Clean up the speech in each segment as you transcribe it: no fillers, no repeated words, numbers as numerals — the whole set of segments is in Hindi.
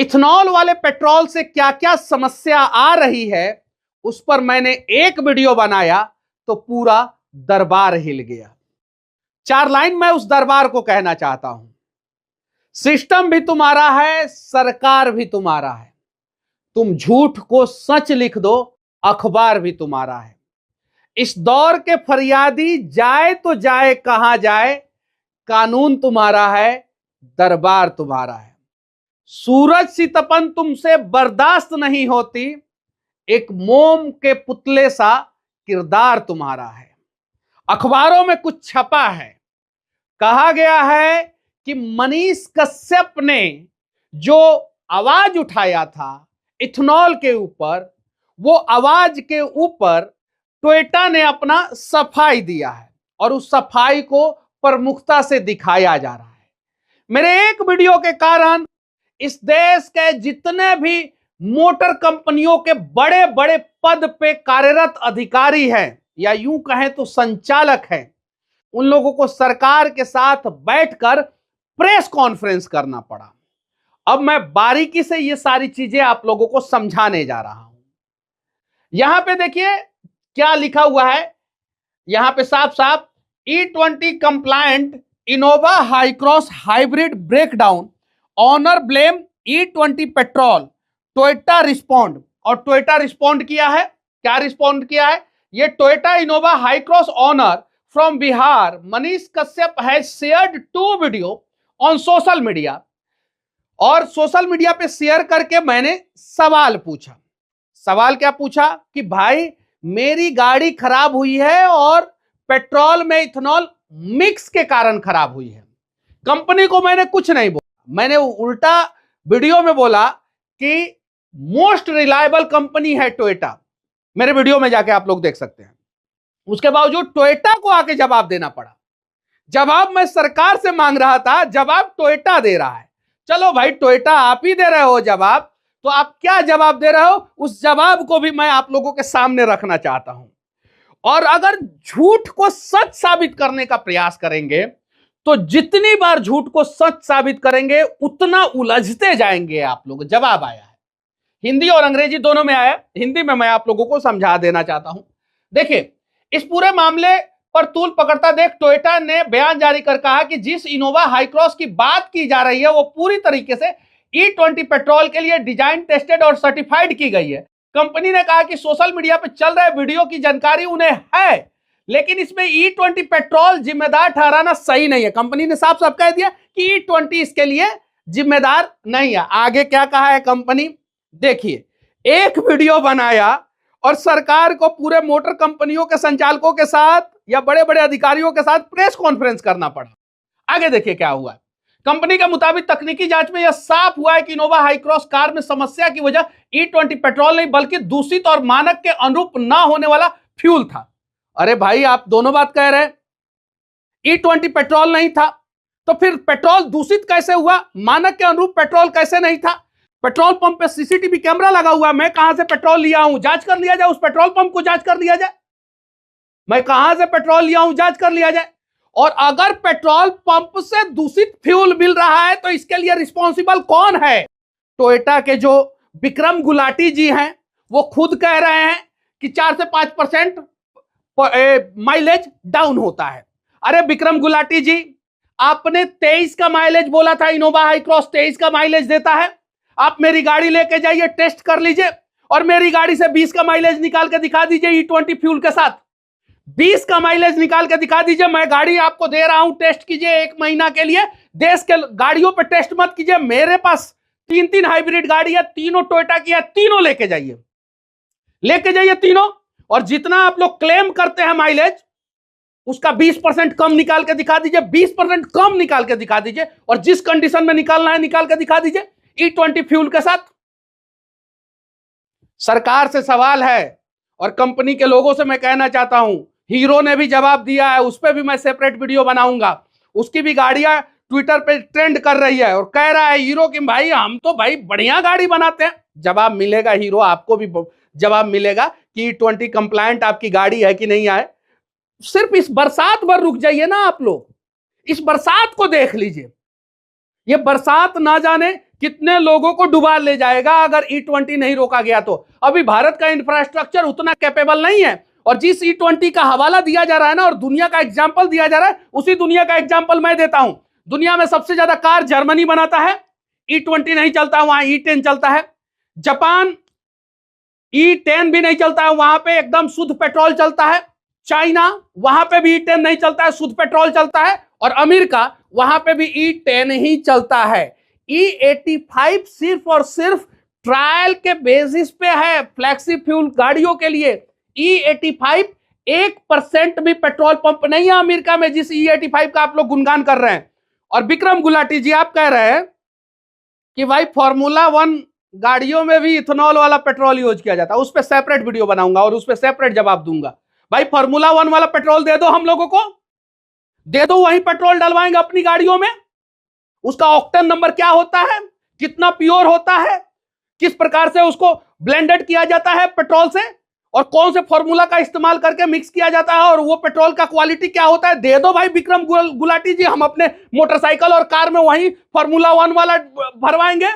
इथेनॉल वाले पेट्रोल से क्या क्या समस्या आ रही है उस पर मैंने एक वीडियो बनाया तो पूरा दरबार हिल गया। 4 लाइन मैं उस दरबार को कहना चाहता हूं। सिस्टम भी तुम्हारा है, सरकार भी तुम्हारा है। तुम झूठ को सच लिख दो, अखबार भी तुम्हारा है। इस दौर के फरियादी जाए तो जाए कहां जाए, कानून तुम्हारा है, दरबार तुम्हारा है। सूरज सी तपन तुमसे बर्दाश्त नहीं होती, एक मोम के पुतले सा किरदार तुम्हारा है। अखबारों में कुछ छपा है, कहा गया है कि मनीष कश्यप ने जो आवाज उठाया था इथेनॉल के ऊपर, वो आवाज के ऊपर टोयोटा ने अपना सफाई दिया है और उस सफाई को प्रमुखता से दिखाया जा रहा है। मेरे एक वीडियो के कारण इस देश के जितने भी मोटर कंपनियों के बड़े बड़े पद पे कार्यरत अधिकारी हैं या यूं कहें तो संचालक हैं, उन लोगों को सरकार के साथ बैठकर प्रेस कॉन्फ्रेंस करना पड़ा। अब मैं बारीकी से ये सारी चीजें आप लोगों को समझाने जा रहा हूं। यहां पे देखिए क्या लिखा हुआ है, यहां पे साफ साफ E20 compliant Innova Hycross hybrid breakdown, owner blame E20 petrol, Toyota respond. और टोयोटा रिस्पॉन्ड किया है, क्या रिस्पॉन्ड किया है? ये Toyota Innova Hycross owner from Bihar Manish Kashyap has shared 2 video on social media. और सोशल मीडिया पे शेयर करके मैंने सवाल पूछा। सवाल क्या पूछा कि भाई मेरी गाड़ी खराब हुई है और पेट्रोल में इथेनॉल मिक्स के कारण खराब हुई है। कंपनी को मैंने कुछ नहीं बोला, मैंने उल्टा वीडियो में बोला कि मोस्ट रिलायबल कंपनी है टोयोटा। मेरे वीडियो में जाके आप लोग देख सकते हैं। उसके बावजूद टोयोटा को आके जवाब देना पड़ा। जवाब मैं सरकार से मांग रहा था, जवाब टोयोटा दे रहा है। चलो भाई टोयोटा आप ही दे रहे हो जवाब, तो आप क्या जवाब दे रहे हो उस जवाब को भी मैं आप लोगों के सामने रखना चाहता हूं। और अगर झूठ को सच साबित करने का प्रयास करेंगे तो जितनी बार झूठ को सच साबित करेंगे उतना उलझते जाएंगे आप लोग। जवाब आया है, हिंदी और अंग्रेजी दोनों में आया। हिंदी में मैं आप लोगों को समझा देना चाहता हूं। देखिए इस पूरे मामले पर तूल पकड़ता देख टोयोटा ने बयान जारी कर कहा कि जिस इनोवा हाईक्रॉस की बात की जा रही है वो पूरी तरीके से E20 पेट्रोल के लिए डिजाइन, टेस्टेड और सर्टिफाइड की गई है। कंपनी ने कहा कि सोशल मीडिया पर चल रहे वीडियो की जानकारी उन्हें है, लेकिन इसमें E20 पेट्रोल जिम्मेदार ठहराना सही नहीं है। कंपनी ने साफ साफ कह दिया कि E20 इसके लिए जिम्मेदार नहीं है। आगे क्या कहा है कंपनी, देखिए एक वीडियो बनाया और सरकार को पूरे मोटर कंपनियों के संचालकों के साथ या बड़े बड़े अधिकारियों के साथ प्रेस कॉन्फ्रेंस करना पड़ा। आगे देखिए क्या हुआ। कंपनी के मुताबिक तकनीकी जांच में यह साफ हुआ है कि इनोवा हाईक्रॉस कार में समस्या की वजह E20 पेट्रोल नहीं बल्कि दूषित और मानक के अनुरूप ना होने वाला फ्यूल था। अरे भाई आप दोनों बात कह रहे हैं, E20 पेट्रोल नहीं था तो फिर पेट्रोल दूषित कैसे हुआ, मानक के अनुरूप पेट्रोल कैसे नहीं था? पेट्रोल पंप पे सीसीटीवी कैमरा लगा हुआ, मैं कहां से पेट्रोल लिया हूं जांच कर लिया जाए, उस पेट्रोल पंप को जांच कर लिया जाए, मैं कहां से पेट्रोल लिया हूं जांच कर लिया जाए। और अगर पेट्रोल पंप से दूषित फ्यूल मिल रहा है तो इसके लिए रिस्पॉन्सिबल कौन है? टोयोटा के जो विक्रम गुलाटी जी हैं वो खुद कह रहे हैं कि 4 से 5% माइलेज डाउन होता है। अरे विक्रम गुलाटी जी, आपने 23 का माइलेज बोला था, इनोवा हाईक्रॉस 23 का माइलेज देता है। आप मेरी गाड़ी लेके जाइए, टेस्ट कर लीजिए और मेरी गाड़ी से 20 का माइलेज निकाल के दिखा दीजिए। E20 फ्यूल के साथ 20 का माइलेज निकाल के दिखा दीजिए। मैं गाड़ी आपको दे रहा हूं, टेस्ट कीजिए 1 महीना के लिए। देश के गाड़ियों पे टेस्ट मत कीजिए। मेरे पास 3 हाइब्रिड गाड़ी है, तीनों टोयोटा की है, तीनों लेके जाइए तीनों। और जितना आप लोग क्लेम करते हैं माइलेज उसका 20% कम निकाल के दिखा दीजिए, 20% कम निकाल के दिखा दीजिए। और जिस कंडीशन में निकालना है निकाल के दिखा दीजिए E20 फ्यूल के साथ। सरकार से सवाल है और कंपनी के लोगों से मैं कहना चाहता हूं, हीरो ने भी जवाब दिया है, उस पर भी मैं सेपरेट वीडियो बनाऊंगा। उसकी भी गाड़ियां ट्विटर पे ट्रेंड कर रही है और कह रहा है हीरो कि भाई हम तो भाई बढ़िया गाड़ी बनाते हैं। जवाब मिलेगा हीरो, आपको भी जवाब मिलेगा कि E20 कंप्लायंट आपकी गाड़ी है कि नहीं है। सिर्फ इस बरसात भर रुक जाइए ना आप लोग, इस बरसात को देख लीजिए। ये बरसात ना जाने कितने लोगों को डुबा ले जाएगा अगर E20 नहीं रोका गया तो। अभी भारत का इंफ्रास्ट्रक्चर उतना कैपेबल नहीं है, और जिस E20 का हवाला दिया जा रहा है ना, और दुनिया का एग्जाम्पल दिया जा रहा है, उसी दुनिया का एग्जाम्पल मैं देता हूं। दुनिया में सबसे ज्यादा कार जर्मनी बनाता है, E20 नहीं चलता, वहां E10 चलता है। जापान E10 भी नहीं चलता है, वहां पे एकदम शुद्ध पेट्रोल चलता है। चाइना, वहां पे भी E10 नहीं चलता है, शुद्ध पेट्रोल चलता है। और अमेरिका, वहां पे भी E10 ही चलता है। E85 सिर्फ और सिर्फ ट्रायल के बेसिस पे है, फ्लैक्सी फ्यूल गाड़ियों के लिए। E85 1% भी पेट्रोल पंप नहीं है अमेरिका में, जिस E85 का आप लोग गुणगान कर रहे हैं। और विक्रम गुलाटी जी, आप कह रहे हैं कि भाई फॉर्मूला 1 गाड़ियों में भी इथेनॉल वाला पेट्रोल यूज किया जाता है। उस पर सेपरेट वीडियो बनाऊंगा और उस पर सेपरेट जवाब दूंगा। भाई फॉर्मूला 1 वाला पेट्रोल दे दो, हम लोगों को दे दो, वही पेट्रोल डलवाएंगे अपनी गाड़ियों में। उसका ऑक्टेन नंबर क्या होता है, कितना प्योर होता है, किस प्रकार से उसको ब्लेंडेड किया जाता है पेट्रोल से, और कौन से फॉर्मूला का इस्तेमाल करके मिक्स किया जाता है, और वो पेट्रोल का क्वालिटी क्या होता है, दे दो भाई विक्रम गुलाटी जी। हम अपने मोटरसाइकिल और कार में वही फॉर्मूला 1 वाला भरवाएंगे।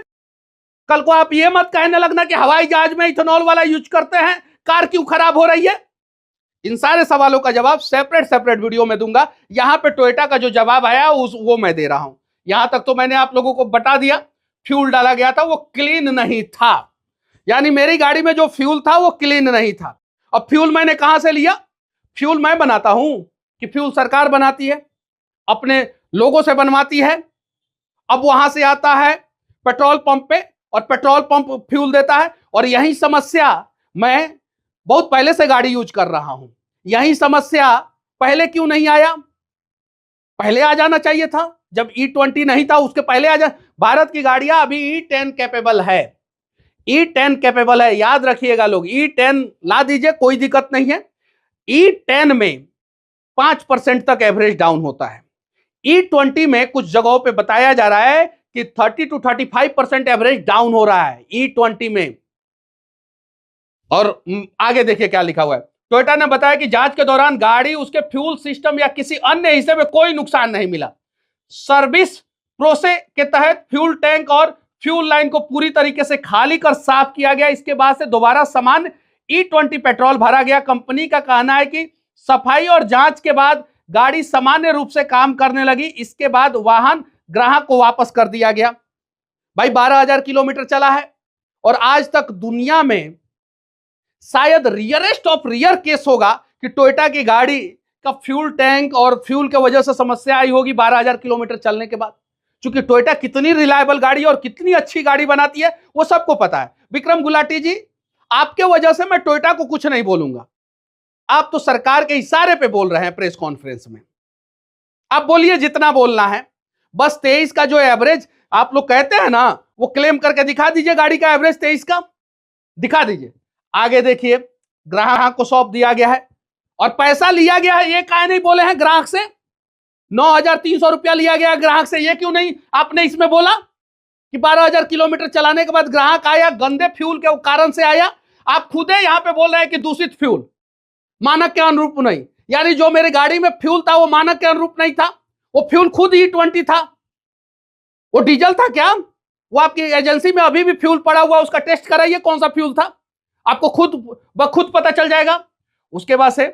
कल को आप ये मत कहने लगना कि हवाई जहाज में इथेनॉल वाला यूज करते हैं, कार क्यों खराब हो रही है। इन सारे सवालों का जवाब सेपरेट वीडियो में दूंगा। यहां पे टोयोटा का जो जवाब आया वो मैं दे रहा हूं। यहां तक तो मैंने आप लोगों को बता दिया, फ्यूल डाला गया था वो क्लीन नहीं था, यानी मेरी गाड़ी में जो फ्यूल था वो क्लीन नहीं था। अब फ्यूल मैंने कहां से लिया, फ्यूल मैं बनाता हूं कि फ्यूल सरकार बनाती है, अपने लोगों से बनवाती है। अब वहां से आता है पेट्रोल पंप पे, और पेट्रोल पंप फ्यूल देता है। और यही समस्या, मैं बहुत पहले से गाड़ी यूज कर रहा हूं, यही समस्या पहले क्यों नहीं आया। पहले आ जाना चाहिए था, जब E20 नहीं था उसके पहले आ जा। भारत की गाड़ियां अभी E10 कैपेबल है, E10 कैपेबल है, याद रखिएगा लोग। E10 ला दीजिए, कोई दिक्कत नहीं है। E10 में 5% तक एवरेज डाउन होता है। E20 में कुछ जगहों पे बताया जा रहा है कि 30 to 35% एवरेज डाउन हो रहा है E20 में। और आगे देखिए क्या लिखा हुआ है। टोयोटा ने बताया कि जांच के दौरान गाड़ी, उसके फ्यूल सिस्टम या किसी अन्य हिस्से में कोई नुकसान नहीं मिला। सर्विस प्रोसेस के तहत फ्यूल टैंक और फ्यूल लाइन को पूरी तरीके से खाली कर साफ किया गया। इसके बाद से दोबारा सामान्य E20 पेट्रोल भरा गया। कंपनी का कहना है कि सफाई और जांच के बाद गाड़ी सामान्य रूप से काम करने लगी। इसके बाद वाहन ग्राहक को वापस कर दिया गया। भाई 12,000 किलोमीटर चला है, और आज तक दुनिया में शायद रियरेस्ट ऑफ रियर केस होगा कि टोयोटा की गाड़ी का फ्यूल टैंक और फ्यूल के वजह से समस्या आई होगी 12,000 किलोमीटर चलने के बाद। क्योंकि टोयोटा कितनी रिलायबल गाड़ी और कितनी अच्छी गाड़ी बनाती है वो सबको पता है। विक्रम गुलाटी जी, आपके वजह से मैं टोयोटा को कुछ नहीं बोलूंगा। आप तो सरकार के इशारे पे बोल रहे हैं प्रेस कॉन्फ्रेंस में। आप बोलिए जितना बोलना है। बस 23 का जो एवरेज आप लोग कहते हैं ना, वो क्लेम करके दिखा दीजिए। गाड़ी का एवरेज 23 का दिखा दीजिए। आगे देखिए, ग्राहक को सौंप दिया गया है और पैसा लिया गया है। ये काहे नहीं बोले हैं ग्राहक से? 9,300 रुपया लिया गया ग्राहक से, ये क्यों नहीं आपने इसमें बोला कि 12,000 किलोमीटर चलाने के बाद ग्राहक आया, गंदे फ्यूल के कारण से आया। आप खुद ही यहां पे बोल रहे हैं कि दूषित फ्यूल, मानक के अनुरूप नहीं। यानी जो मेरी गाड़ी में फ्यूल था वो मानक के अनुरूप नहीं था, वो फ्यूल खुद E20 था। वो डीजल था क्या? वो आपकी एजेंसी में अभी भी फ्यूल पड़ा हुआ, उसका टेस्ट कराइए कौन सा फ्यूल था, आपको खुद पता चल जाएगा। उसके बाद से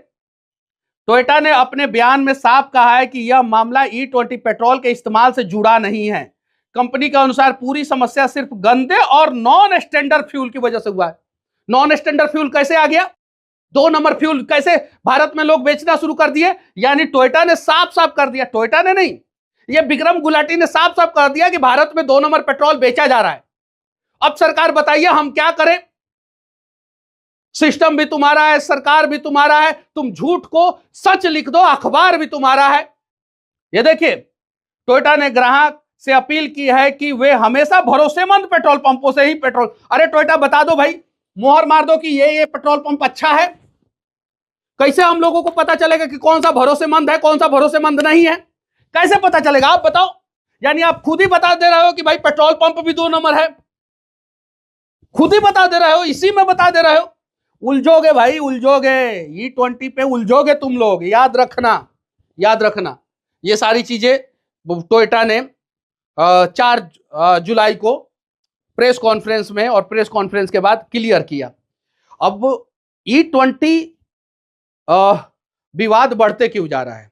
टोयोटा ने अपने बयान में साफ कहा है कि यह मामला E20 पेट्रोल के इस्तेमाल से जुड़ा नहीं है। कंपनी के अनुसार पूरी समस्या सिर्फ गंदे और नॉन स्टैंडर्ड फ्यूल की वजह से हुआ है। नॉन स्टैंडर्ड फ्यूल कैसे आ गया? 2 नंबर फ्यूल कैसे भारत में लोग बेचना शुरू कर दिए? यानी टोयोटा ने साफ साफ कर दिया, टोयोटा ने नहीं, ये विक्रम गुलाटी ने साफ साफ कर दिया कि भारत में 2 नंबर पेट्रोल बेचा जा रहा है। अब सरकार बताइए हम क्या करें? सिस्टम भी तुम्हारा है, सरकार भी तुम्हारा है, तुम झूठ को सच लिख दो, अखबार भी तुम्हारा है। ये देखिए, टोयोटा ने ग्राहक से अपील की है कि वे हमेशा भरोसेमंद पेट्रोल पंपों से ही पेट्रोल। अरे टोयोटा बता दो भाई, मोहर मार दो कि ये पेट्रोल पंप अच्छा है। कैसे हम लोगों को पता चलेगा कि कौन सा भरोसेमंद है, कौन सा भरोसेमंद नहीं है? कैसे पता चलेगा आप बताओ? यानी आप खुद ही बता दे रहे हो कि भाई पेट्रोल पंप भी 2 नंबर है, खुद ही बता दे रहे हो, इसी में बता दे रहे हो। उलझोगे भाई, उलझोगे, E20 पे उलझोगे तुम लोग, याद रखना, याद रखना। ये सारी चीजें टोयोटा ने 4 जुलाई को प्रेस कॉन्फ्रेंस में और प्रेस कॉन्फ्रेंस के बाद क्लियर किया। अब E20 विवाद बढ़ते क्यों जा रहा है?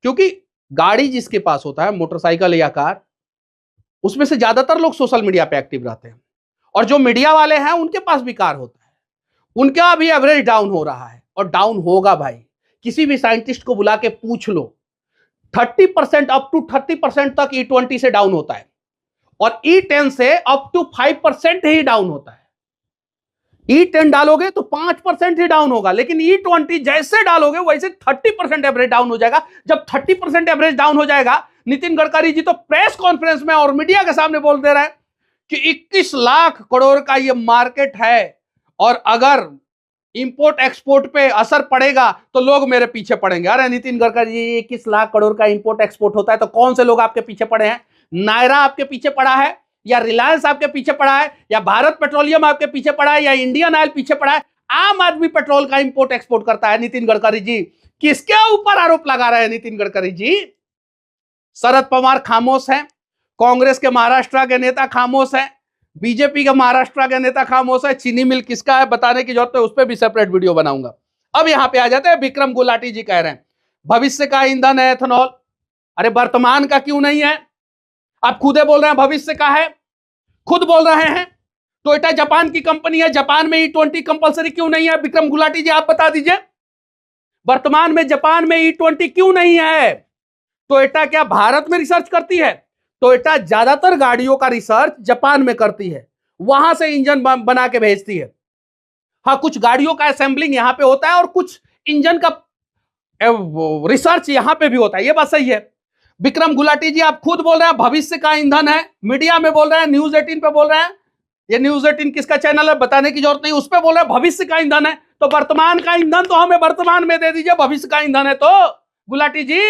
क्योंकि गाड़ी जिसके पास होता है, मोटरसाइकिल या कार, उसमें से ज्यादातर लोग सोशल मीडिया पे एक्टिव रहते हैं, और जो मीडिया वाले हैं उनके पास भी कार होता है, उनका भी एवरेज डाउन हो रहा है और डाउन होगा भाई। किसी भी साइंटिस्ट को बुला के पूछ लो, 30% अप टू 30% तक E20 से डाउन होता है, और E10 से अप टू 5% ही डाउन होता है। E10 डालोगे तो 5% ही डाउन होगा, लेकिन E20 जैसे डालोगे वैसे 30% एवरेज डाउन हो जाएगा। जब 30% एवरेज डाउन हो जाएगा, नितिन गडकरी जी तो प्रेस कॉन्फ्रेंस में और मीडिया के सामने बोल दे रहे हैं कि 21 लाख करोड़ का ये मार्केट है, और अगर इंपोर्ट एक्सपोर्ट पे असर पड़ेगा तो लोग मेरे पीछे पड़ेंगे। अरे नितिन गडकरी जी, 21 लाख करोड़ का इंपोर्ट एक्सपोर्ट होता है तो कौन से लोग आपके पीछे पड़े हैं? नायरा आपके पीछे पड़ा है, या रिलायंस आपके पीछे पड़ा है, या भारत पेट्रोलियम आपके पीछे पड़ा है, या इंडियन ऑयल पीछे पड़ा है? आम आदमी पेट्रोल का इंपोर्ट एक्सपोर्ट करता है। नितिन गडकरी जी, किसके ऊपर आरोप लगा रहे हैं नितिन गडकरी जी? शरद पवार खामोश हैं, कांग्रेस के महाराष्ट्र के नेता खामोश हैं, बीजेपी के महाराष्ट्र के नेता खामोश है। चीनी मिल किसका है बताने की जरूरत है, उस पर भी सेपरेट वीडियो बनाऊंगा। अब यहां पे आ जाते हैं, विक्रम गुलाटी जी कह रहे हैं भविष्य का ईंधन है एथेनॉल। अरे वर्तमान का क्यों नहीं है? आप खुदे बोल रहे हैं भविष्य का है, खुद बोल रहे हैं। टोयोटा जापान की कंपनी है, जापान में E20 कंपलसरी क्यों नहीं है? विक्रम गुलाटी जी आप बता दीजिए, वर्तमान में जापान में E20 क्यों नहीं है? टोयोटा क्या भारत में रिसर्च करती है? टोयोटा ज्यादातर गाड़ियों का रिसर्च जापान में करती है, वहां से इंजन बना के भेजती है। हाँ, कुछ गाड़ियों का असेंबलिंग यहां पे होता है और कुछ इंजन का रिसर्च यहां पे भी होता है, ये बात सही है। विक्रम गुलाटी जी आप खुद बोल रहे हैं भविष्य का ईंधन है, मीडिया में बोल रहे हैं, न्यूज 18 पे बोल रहे हैं। ये न्यूज 18 किसका चैनल है बताने की जरूरत नहीं, उस पर बोल रहे हैं भविष्य का ईंधन है। तो वर्तमान का ईंधन तो हमें वर्तमान में दे दीजिए, भविष्य का ईंधन है तो। गुलाटी जी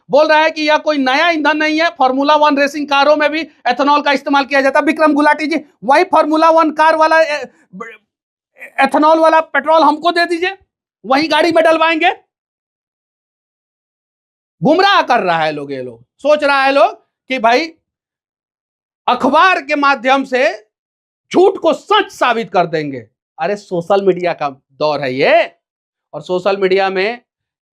बोल रहा है कि यह कोई नया ईंधन नहीं है, फार्मूला 1 रेसिंग कारों में भी एथेनॉल का इस्तेमाल किया जाता है। विक्रम गुलाटी जी, वही फार्मूला 1 कार वाला एथेनॉल वाला पेट्रोल हमको दे दीजिए, वही गाड़ी में डलवाएंगे। गुमराह कर रहा है लोग, ये लोग सोच रहा है लोग कि भाई अखबार के माध्यम से झूठ को सच साबित कर देंगे। अरे सोशल मीडिया का दौर है ये, और सोशल मीडिया में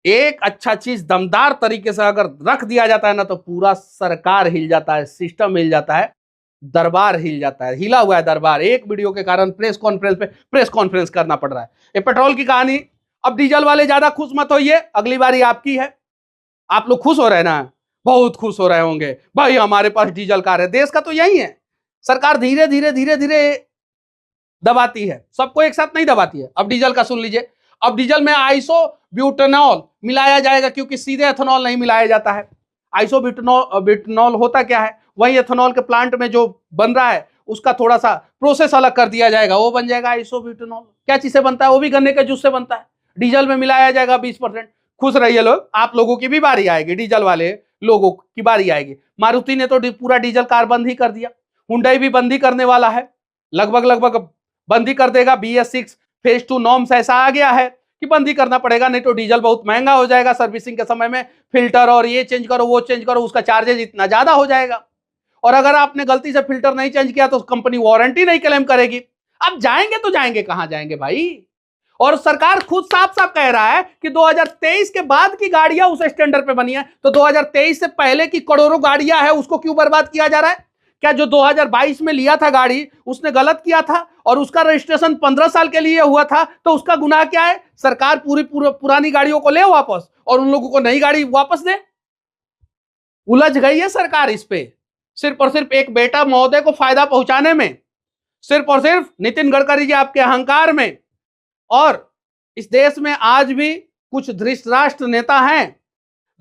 एक अच्छा चीज दमदार तरीके से अगर रख दिया जाता है ना, तो पूरा सरकार हिल जाता है, सिस्टम हिल जाता है, दरबार हिल जाता है। हिला हुआ है दरबार, एक वीडियो के कारण प्रेस कॉन्फ्रेंस करना पड़ रहा है। ये पेट्रोल की कहानी। अब डीजल वाले ज्यादा खुश मत होइए, अगली बारी आपकी है। आप लोग खुश हो रहे हैं ना, बहुत खुश हो रहे होंगे भाई, हमारे पास डीजल कार है। देश का तो यही है, सरकार धीरे धीरे दबाती है, सबको एक साथ नहीं दबाती है। अब डीजल का सुन लीजिए, अब डीजल में आइसोब्यूटेनॉल मिलाया जाएगा, क्योंकि सीधे एथेनॉल नहीं मिलाया जाता है। आइसोब्यूटेनॉल होता क्या है? वही एथेनॉल के प्लांट में जो बन रहा है उसका थोड़ा सा प्रोसेस अलग कर दिया जाएगा, वो बन जाएगा आइसोब्यूटेनॉल। क्या चीज से बनता है? वो भी गन्ने के जूस से बनता है। डीजल में मिलाया जाएगा 20%। खुश रहिए लोग, आप लोगों की भी बारी आएगी, डीजल वाले लोगों की बारी आएगी। मारुति ने तो पूरा डीजल कार बंद ही कर दिया, हुंडई भी बंद ही करने वाला है, लगभग बंद ही कर देगा। BS6 फेज 2 नॉर्म्स ऐसा आ गया है कि बंद ही करना पड़ेगा, नहीं तो डीजल बहुत महंगा हो जाएगा। सर्विसिंग के समय में फिल्टर और ये चेंज करो वो चेंज करो, उसका चार्जेज इतना ज्यादा हो जाएगा। और अगर आपने गलती से फिल्टर नहीं चेंज किया तो कंपनी वारंटी नहीं क्लेम करेगी। अब जाएंगे तो जाएंगे कहां जाएंगे भाई? और सरकार खुद साफ साफ कह रहा है कि 2023 के बाद की गाड़ियां उस स्टैंडर्ड पे बनी है, तो 2023 से पहले की करोड़ों गाड़ियां है, उसको क्यों बर्बाद किया जा रहा है? क्या जो 2022 में लिया था गाड़ी उसने गलत किया था और उसका रजिस्ट्रेशन 15 साल के लिए हुआ था, तो उसका गुनाह क्या है? सरकार पुरानी गाड़ियों को ले वापस और उन लोगों को नई गाड़ी वापस दे। उलझ गई है सरकार इस पे, सिर्फ और सिर्फ एक बेटा महोदय को फायदा पहुंचाने में, सिर्फ और सिर्फ नितिन गडकरी जी आपके अहंकार में। और इस देश में आज भी कुछ धृतराष्ट्र नेता हैं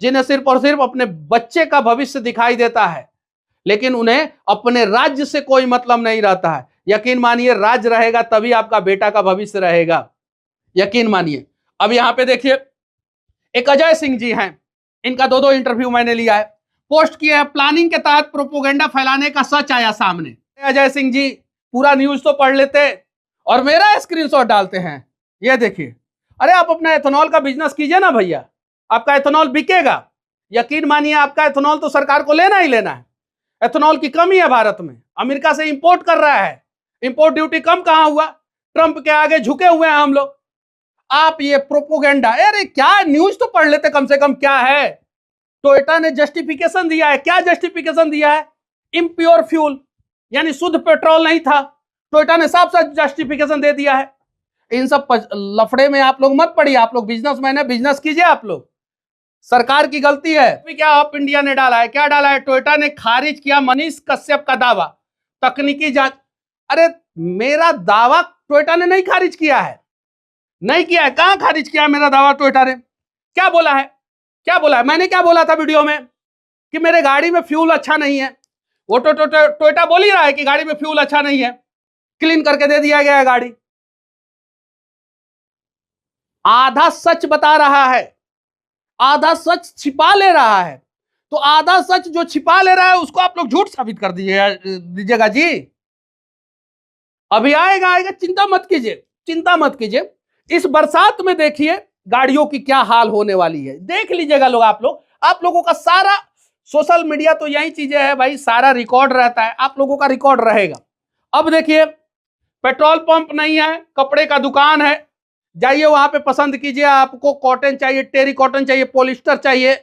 जिन्हें सिर्फ और सिर्फ अपने बच्चे का भविष्य दिखाई देता है, लेकिन उन्हें अपने राज्य से कोई मतलब नहीं रहता है। यकीन मानिए, राज्य रहेगा तभी आपका बेटा का भविष्य रहेगा, यकीन मानिए। अब यहां पे देखिए, एक अजय सिंह जी हैं, इनका 2 इंटरव्यू मैंने लिया है, पोस्ट किया है। प्लानिंग के तहत प्रोपोगेंडा फैलाने का सच आया सामने। अजय सिंह जी पूरा न्यूज तो पढ़ लेते और मेरा स्क्रीनशॉट डालते हैं। ये देखिए, अरे आप अपना एथेनॉल का बिजनेस कीजिए ना भैया, आपका एथेनॉल बिकेगा। यकीन मानिए, आपका एथेनॉल तो सरकार को लेना ही लेना है। एथेनॉल की कमी है भारत में, अमेरिका से इंपोर्ट कर रहा है, इंपोर्ट ड्यूटी कम कहां हुआ, ट्रंप के आगे झुके हुए हैं हम लोग। आप ये प्रोपोगेंडा, अरे क्या न्यूज तो पढ़ लेते कम से कम, क्या है। टोयोटा ने जस्टिफिकेशन दिया है, क्या जस्टिफिकेशन दिया है, इम्प्योर फ्यूल यानी शुद्ध पेट्रोल नहीं था, टोयोटा ने साफ साफ जस्टिफिकेशन दे दिया है। इन सब लफड़े में आप लोग मत पड़िए, आप लोग बिजनेसमैन है, बिजनेस कीजिए आप लोग, सरकार की गलती है। क्या आप इंडिया ने डाला है, क्या डाला है, टोयोटा ने खारिज किया मनीष कश्यप का दावा, तकनीकी जांच। अरे मेरा दावा टोयोटा ने नहीं खारिज किया है, नहीं किया है, कहां खारिज किया है मेरा दावा टोयोटा ने, क्या बोला है, क्या बोला है, मैंने क्या बोला था वीडियो में कि मेरे गाड़ी में फ्यूल अच्छा नहीं है, वो टोयोटा बोल ही रहा है कि गाड़ी में फ्यूल अच्छा नहीं है, क्लीन करके दे दिया गया है गाड़ी। आधा सच बता रहा है, आधा सच छिपा ले रहा है, तो आधा सच जो छिपा ले रहा है उसको आप लोग झूठ साबित कर दीजिएगा जी। अभी आएगा आएगा, चिंता मत कीजिए, चिंता मत कीजिए। इस बरसात में देखिए गाड़ियों की क्या हाल होने वाली है, देख लीजिएगा लोग, आप लोगों का सारा सोशल मीडिया तो यही चीजें है भाई, सारा रिकॉर्ड रहता है, आप लोगों का रिकॉर्ड रहेगा। अब देखिए पेट्रोल पंप नहीं है, कपड़े का दुकान है, जाइए वहां पे पसंद कीजिए, आपको कॉटन चाहिए, टेरी कॉटन चाहिए, पॉलिस्टर चाहिए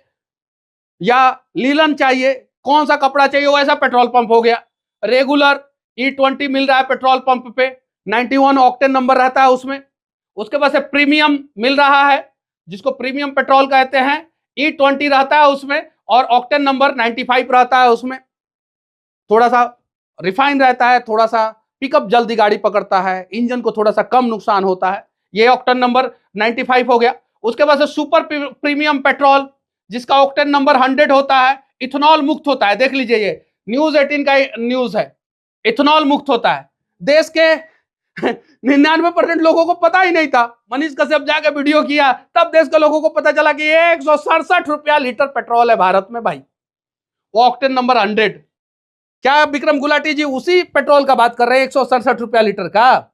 या लीलन चाहिए, कौन सा कपड़ा चाहिए वैसा पेट्रोल पंप हो गया। रेगुलर E20 मिल रहा है पेट्रोल पंप पे, 91 ऑक्टेन नंबर रहता है उसमें। उसके बाद से प्रीमियम मिल रहा है, जिसको प्रीमियम पेट्रोल कहते हैं, E20 रहता है उसमें और ऑक्टेन नंबर 95 रहता है उसमें। थोड़ा सा रिफाइन रहता है, थोड़ा सा पिकअप जल्दी गाड़ी पकड़ता है, इंजन को थोड़ा सा कम नुकसान होता है, ये ऑक्टेन नंबर 95 हो गया। उसके बाद से सुपर प्रीमियम पेट्रोल जिसका ऑक्टेन नंबर 100 होता है, इथेनॉल मुक्त होता है, देख लीजिए ये न्यूज 18 का न्यूज है, इथेनॉल मुक्त होता है। देश के 99% लोगों को पता ही नहीं था, मनीष कश्यप जाके वीडियो किया तब देश के लोगों को पता चला कि 167 रुपया लीटर पेट्रोल है भारत में भाई, वो ऑक्टेन नंबर 100। क्या विक्रम गुलाटी जी उसी पेट्रोल का बात कर रहे हैं, 167 रुपया लीटर का?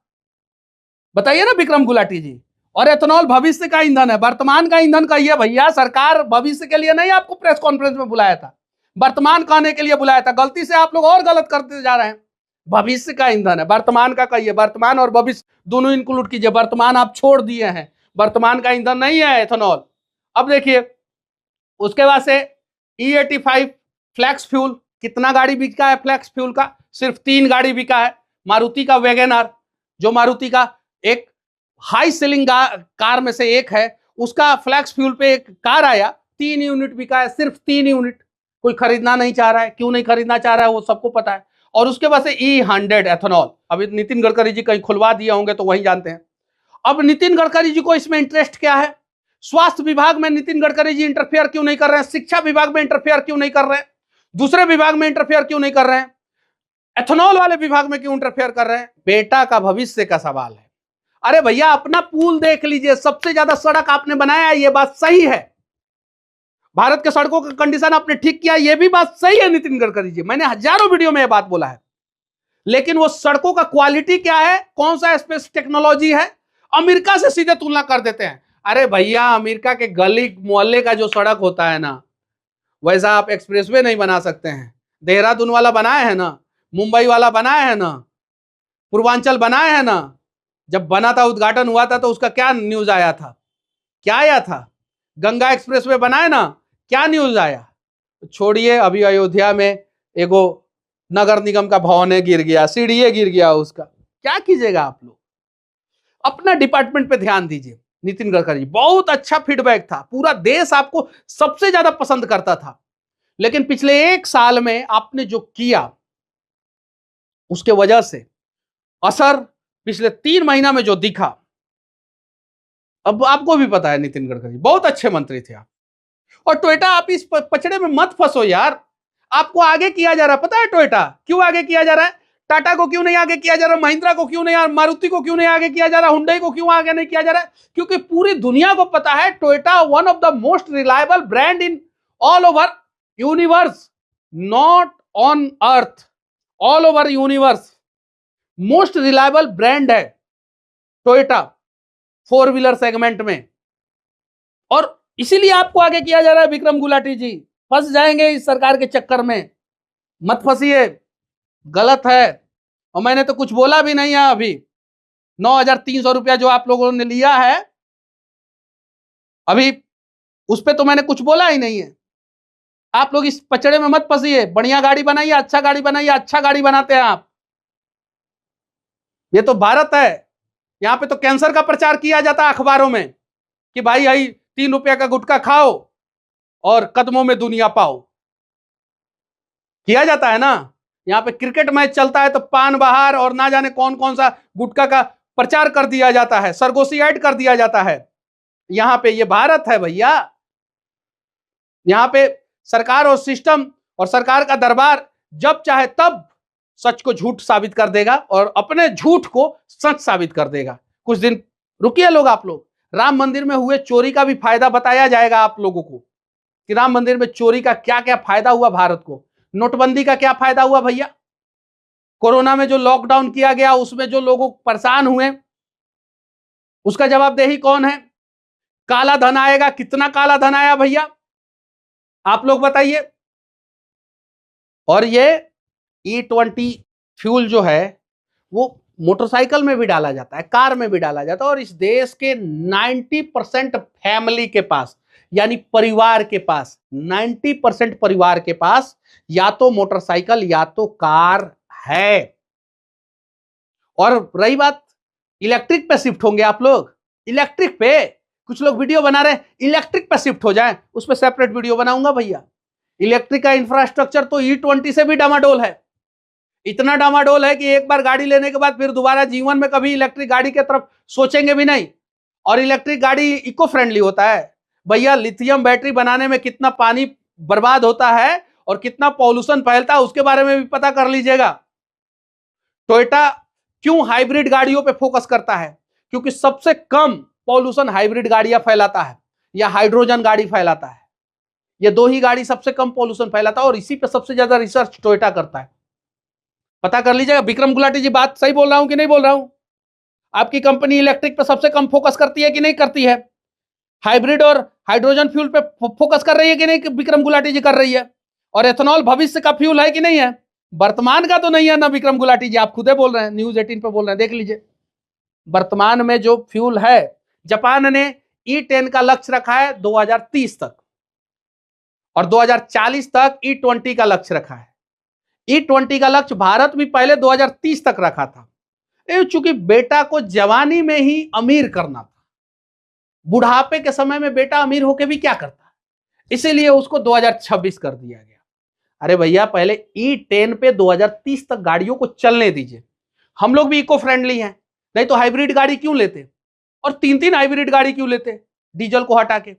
बताइए ना विक्रम गुलाटी जी। और एथेनॉल भविष्य का ईंधन है, वर्तमान का ईंधन कहिए भैया, सरकार भविष्य के लिए नहीं आपको प्रेस कॉन्फ्रेंस में बुलाया था, वर्तमान कहने के लिए बुलाया था। गलती से आप लोग और गलत करते जा रहे हैं, भविष्य का ईंधन है, वर्तमान का कहिए, वर्तमान और भविष्य दोनों इंक्लूड कीजिए, वर्तमान आप छोड़ दिए हैं, वर्तमान का ईंधन नहीं है एथेनॉल। अब देखिए उसके बाद से E85 फ्लैक्स फ्यूल, कितना गाड़ी बिका है फ्लैक्स फ्यूल का? सिर्फ 3 गाड़ी बिका है, मारुति का वैगनआर, जो मारुति का एक हाई सेलिंग कार में से एक है, उसका फ्लैक्स फ्यूल पे एक कार आया, 3 यूनिट बिका है, सिर्फ 3 यूनिट, कोई खरीदना नहीं चाह रहा है, क्यों नहीं खरीदना चाह रहा है वो सबको पता है। और उसके बाद से E100 एथेनॉल, अभी नितिन गडकरी जी कहीं खुलवा दिए होंगे तो वही जानते हैं। अब नितिन गडकरी जी को इसमें इंटरेस्ट क्या है? स्वास्थ्य विभाग में नितिन गडकरी जी इंटरफेयर क्यों नहीं कर रहे हैं? शिक्षा विभाग में इंटरफेयर क्यों नहीं कर रहे हैं? दूसरे विभाग में इंटरफेयर क्यों नहीं कर रहे हैं? एथेनॉल वाले विभाग में क्यों इंटरफेयर कर रहे हैं? बेटा का भविष्य का सवाल है। अरे भैया अपना पूल देख लीजिए, सबसे ज्यादा सड़क आपने बनाया है, ये बात सही है, भारत के सड़कों का कंडीशन आपने ठीक किया, ये भी बात सही है नितिन गडकरी जी, मैंने हजारों वीडियो में ये बात बोला है। लेकिन वो सड़कों का क्वालिटी क्या है, कौन सा स्पेस टेक्नोलॉजी है, अमेरिका से सीधे तुलना कर देते हैं। अरे भैया अमेरिका के गली मोहल्ले का जो सड़क होता है ना, वैसा आप एक्सप्रेसवे नहीं बना सकते हैं। देहरादून वाला बनाए है ना, मुंबई वाला बनाए है ना, पूर्वांचल बनाए है ना, जब बना था उद्घाटन हुआ था तो उसका क्या न्यूज आया था, क्या आया था? गंगा एक्सप्रेसवे बनाए ना, क्या न्यूज आया? छोड़िए, अभी अयोध्या में एगो नगर निगम का भवन गिर गया, सीढ़ी गिर गया, उसका क्या कीजिएगा आप लोग? अपना डिपार्टमेंट पे ध्यान दीजिए। नितिन गडकरी बहुत अच्छा फीडबैक था, पूरा देश आपको सबसे ज्यादा पसंद करता था, लेकिन पिछले 1 साल में आपने जो किया उसके वजह से असर पिछले 3 महीना में जो दिखा, अब आपको भी पता है नितिन गडकरी बहुत अच्छे मंत्री थे आप। और टोयोटा आप इस पचड़े में मत फंसो यार, आपको आगे किया जा रहा है, पता है टोयोटा क्यों आगे किया जा रहा है? टाटा को क्यों नहीं आगे किया जा रहा, महिंद्रा को क्यों नहीं, मारुति को क्यों नहीं आगे किया जा रहा, हुंडई को क्यों आगे नहीं किया जा रहा है? क्योंकि पूरी दुनिया को पता है Toyota one of the most reliable brand in all over universe, not on earth, all over universe most reliable brand है टोयोटा 4 व्हीलर सेगमेंट में। और इसीलिए आपको आगे किया जा रहा है। विक्रम गुलाटी जी फंस जाएंगे इस सरकार के चक्कर में, मत फंसिए, गलत है। और मैंने तो कुछ बोला भी नहीं है अभी। 9,300 रुपया जो आप लोगों ने लिया है अभी, उस पर तो मैंने कुछ बोला ही नहीं है। आप लोग इस पचड़े में मत फंसिए। बढ़िया गाड़ी बनाइए, अच्छा गाड़ी बनाइए, अच्छा गाड़ी बनाते हैं आप। ये तो भारत है, यहां पे तो कैंसर का प्रचार किया जाता है अखबारों में कि भाई आई 3 रुपया का गुटखा खाओ और कदमों में दुनिया पाओ, किया जाता है ना। यहाँ पे क्रिकेट मैच चलता है तो पान बहार और ना जाने कौन कौन सा गुटखा का प्रचार कर दिया जाता है, सरगोशी ऐड कर दिया जाता है। यहाँ पे ये भारत है भैया। यहाँ पे सरकार और सिस्टम और सरकार का दरबार जब चाहे तब सच को झूठ साबित कर देगा और अपने झूठ को सच साबित कर देगा। कुछ दिन रुकिए लोग, आप लोग। राम मंदिर में हुए चोरी का भी फायदा बताया जाएगा आप लोगों को कि राम मंदिर में चोरी का क्या क्या फायदा हुआ भारत को। नोटबंदी का क्या फायदा हुआ भैया। कोरोना में जो लॉकडाउन किया गया उसमें जो लोग परेशान हुए उसका जवाबदेही कौन है। काला धन आएगा, कितना काला धन आया भैया आप लोग बताइए। और ये E20 फ्यूल जो है वो मोटरसाइकिल में भी डाला जाता है, कार में भी डाला जाता है। और इस देश के 90% फैमिली के पास, यानी परिवार के पास, 90% परिवार के पास या तो मोटरसाइकिल या तो कार है। और रही बात इलेक्ट्रिक पे शिफ्ट होंगे आप लोग, इलेक्ट्रिक पे कुछ लोग वीडियो बना रहे हैं इलेक्ट्रिक पे शिफ्ट हो जाएं, उस पर सेपरेट वीडियो बनाऊंगा भैया। इलेक्ट्रिक का इंफ्रास्ट्रक्चर तो E20 से भी डामाडोल है। इतना डामाडोल है कि एक बार गाड़ी लेने के बाद फिर दोबारा जीवन में कभी इलेक्ट्रिक गाड़ी की तरफ सोचेंगे भी नहीं। और इलेक्ट्रिक गाड़ी इको फ्रेंडली होता है भैया। लिथियम बैटरी बनाने में कितना पानी बर्बाद होता है और कितना पॉल्यूशन फैलता है उसके बारे में भी पता कर लीजिएगा। टोयोटा क्यों हाइब्रिड गाड़ियों पे फोकस करता है, क्योंकि सबसे कम पॉल्यूशन हाइब्रिड गाड़ियां फैलाता है या हाइड्रोजन गाड़ी फैलाता है। ये दो ही गाड़ी सबसे कम पॉल्यूशन फैलाता है और इसी पे सबसे ज्यादा रिसर्च टोयोटा करता है। पता कर लीजिएगा। विक्रम गुलाटी जी बात सही बोल रहा हूं कि नहीं बोल रहा हूं। आपकी कंपनी इलेक्ट्रिक पे सबसे कम फोकस करती है कि नहीं करती है। हाइब्रिड और हाइड्रोजन फ्यूल पे फोकस कर रही है कि नहीं, विक्रम गुलाटी जी कर रही है। और एथेनॉल भविष्य का फ्यूल है कि नहीं है, वर्तमान का तो नहीं है ना विक्रम गुलाटी जी, आप खुदे बोल रहे हैं, न्यूज 18 पे बोल रहे हैं, देख लीजिए। वर्तमान में जो फ्यूल है, जापान ने E10 का लक्ष्य रखा है 2030 तक और 2040 तक E20 का लक्ष्य रखा है। E20 का लक्ष्य भारत भी पहले 2030 तक रखा था। चूंकि बेटा को जवानी में ही अमीर करना था, बुढ़ापे के समय में बेटा अमीर होके भी क्या करता है, इसीलिए उसको 2026 कर दिया गया। अरे भैया पहले E10 पे 2030 तक गाड़ियों को चलने दीजिए। हम लोग भी इको फ्रेंडली हैं, नहीं तो हाइब्रिड गाड़ी क्यों लेते और 3-3 हाइब्रिड गाड़ी क्यों लेते डीजल को हटा के।